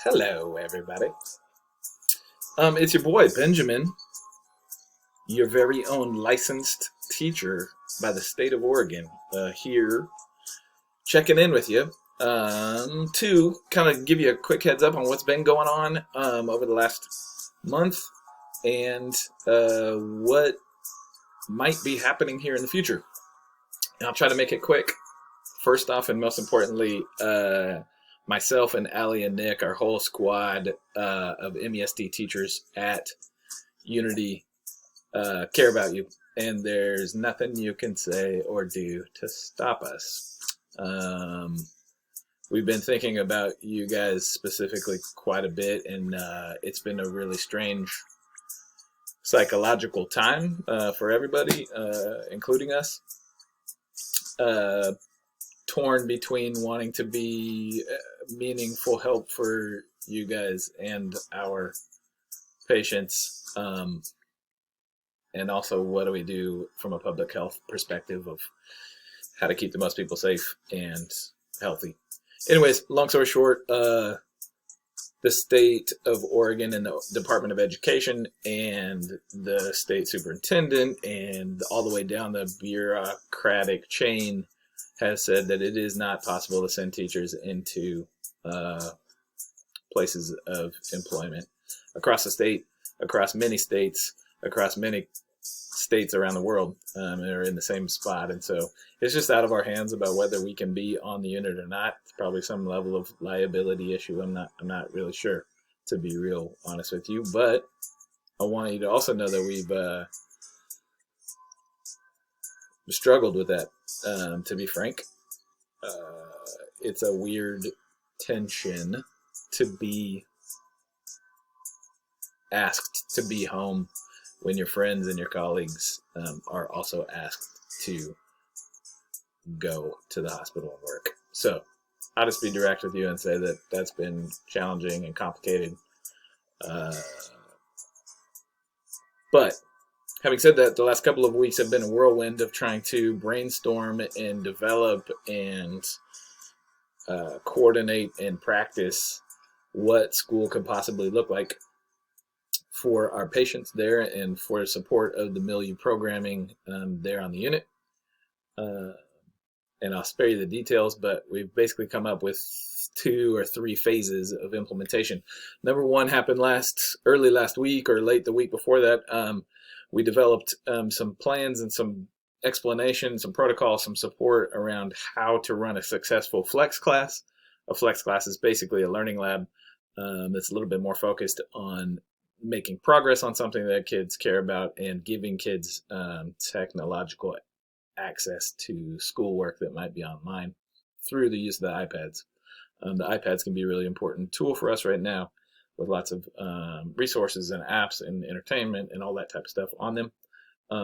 Hello, everybody. It's your boy Benjamin, your very own licensed teacher by the state of Oregon, here checking in with you to kind of give you a quick heads up on what's been going on over the last month and what might be happening here in the future. And I'll try to make it quick. First off, and most importantly, myself and Allie and Nick, our whole squad of MESD teachers at Unity, care about you, and there's nothing you can say or do to stop us. We've been thinking about you guys specifically quite a bit, and it's been a really strange psychological time for everybody, including us. Torn between wanting to be meaningful help for you guys and our patients, and also what do we do from a public health perspective of how to keep the most people safe and healthy. Anyways, long story short, the state of Oregon and the Department of Education and the state superintendent and all the way down the bureaucratic chain has said that it is not possible to send teachers into places of employment across the state, across many states around the world, are in the same spot. And so it's just out of our hands about whether we can be on the unit or not. It's probably some level of liability issue. I'm not really sure, to be real honest with you. But I want you to also know that we've struggled with that, to be frank. It's a weird tension to be asked to be home when your friends and your colleagues are also asked to go to the hospital and work. So I'll just be direct with you and say that that's been challenging and complicated. But having said that, the last couple of weeks have been a whirlwind of trying to brainstorm and develop and coordinate and practice what school could possibly look like for our patients there and for support of the milieu programming there on the unit. And I'll spare you the details, but we've basically come up with 2 or 3 phases of implementation. Number one happened early last week or late the week before that. We developed some plans and some explanation, some protocol, some support around how to run a successful flex class. A flex class is basically a learning lab that's a little bit more focused on making progress on something that kids care about and giving kids technological access to schoolwork that might be online through the use of the iPads. The iPads can be a really important tool for us right now with lots of resources and apps and entertainment and all that type of stuff on them.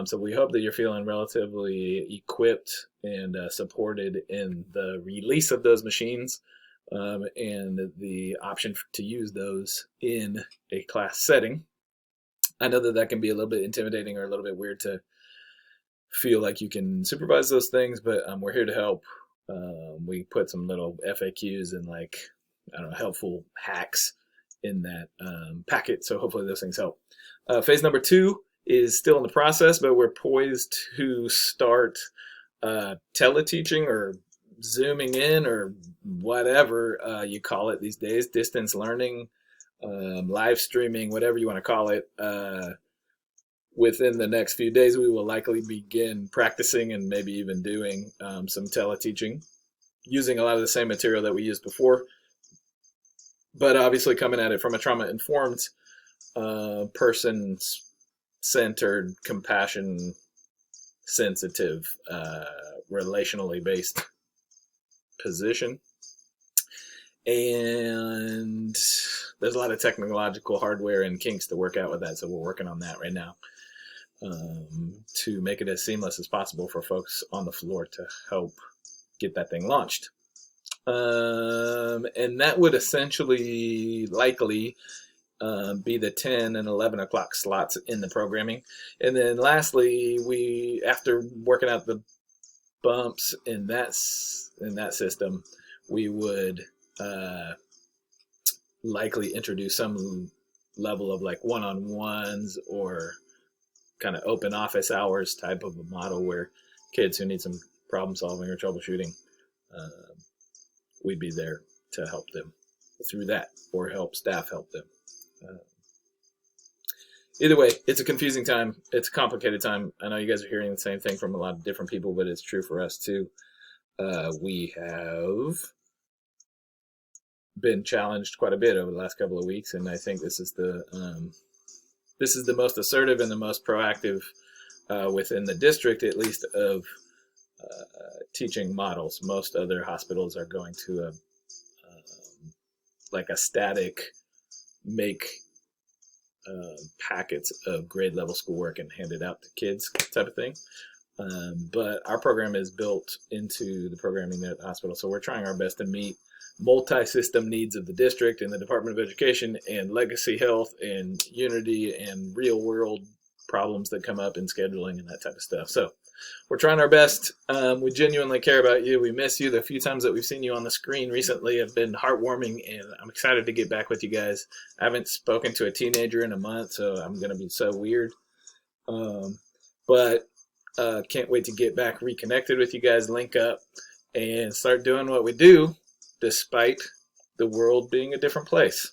So we hope that you're feeling relatively equipped and supported in the release of those machines and the option to use those in a class setting. I know that can be a little bit intimidating or a little bit weird to feel like you can supervise those things, but we're here to help. We put some little FAQs and helpful hacks in that packet, so hopefully those things help. Phase number 2 is still in the process, but we're poised to start teleteaching or zooming in or whatever you call it these days, distance learning, live streaming, whatever you want to call it. Within the next few days, we will likely begin practicing and maybe even doing some teleteaching using a lot of the same material that we used before, but obviously coming at it from a trauma-informed, person-centered, compassion-sensitive, relationally based position. And there's a lot of technological hardware and kinks to work out with that, so we're working on that right now to make it as seamless as possible for folks on the floor to help get that thing launched. And that would essentially likely be the 10 and 11 o'clock slots in the programming. And then lastly, we, after working out the bumps in that system, we would likely introduce some level of like one-on-ones or kind of open office hours type of a model where kids who need some problem solving or troubleshooting, we'd be there to help them through that or help staff help them. Either way, it's a confusing time. It's a complicated time. I know you guys are hearing the same thing from a lot of different people, but it's true for us too. We have been challenged quite a bit over the last couple of weeks, and I think this is the most assertive and the most proactive within the district, at least, of teaching models. Most other hospitals are going to like a static make packets of grade level schoolwork and hand it out to kids type of thing. But our program is built into the programming at the hospital, so we're trying our best to meet multi-system needs of the district and the Department of Education and legacy health and unity and real world problems that come up in scheduling and that type of stuff. So we're trying our best. We genuinely care about you. We miss you. The few times that we've seen you on the screen recently have been heartwarming, and I'm excited to get back with you guys. I haven't spoken to a teenager in a month, so I'm going to be so weird. But can't wait to get back reconnected with you guys, link up, and start doing what we do despite the world being a different place.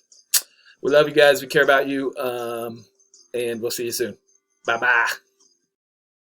We love you guys. We care about you, and we'll see you soon. Bye-bye.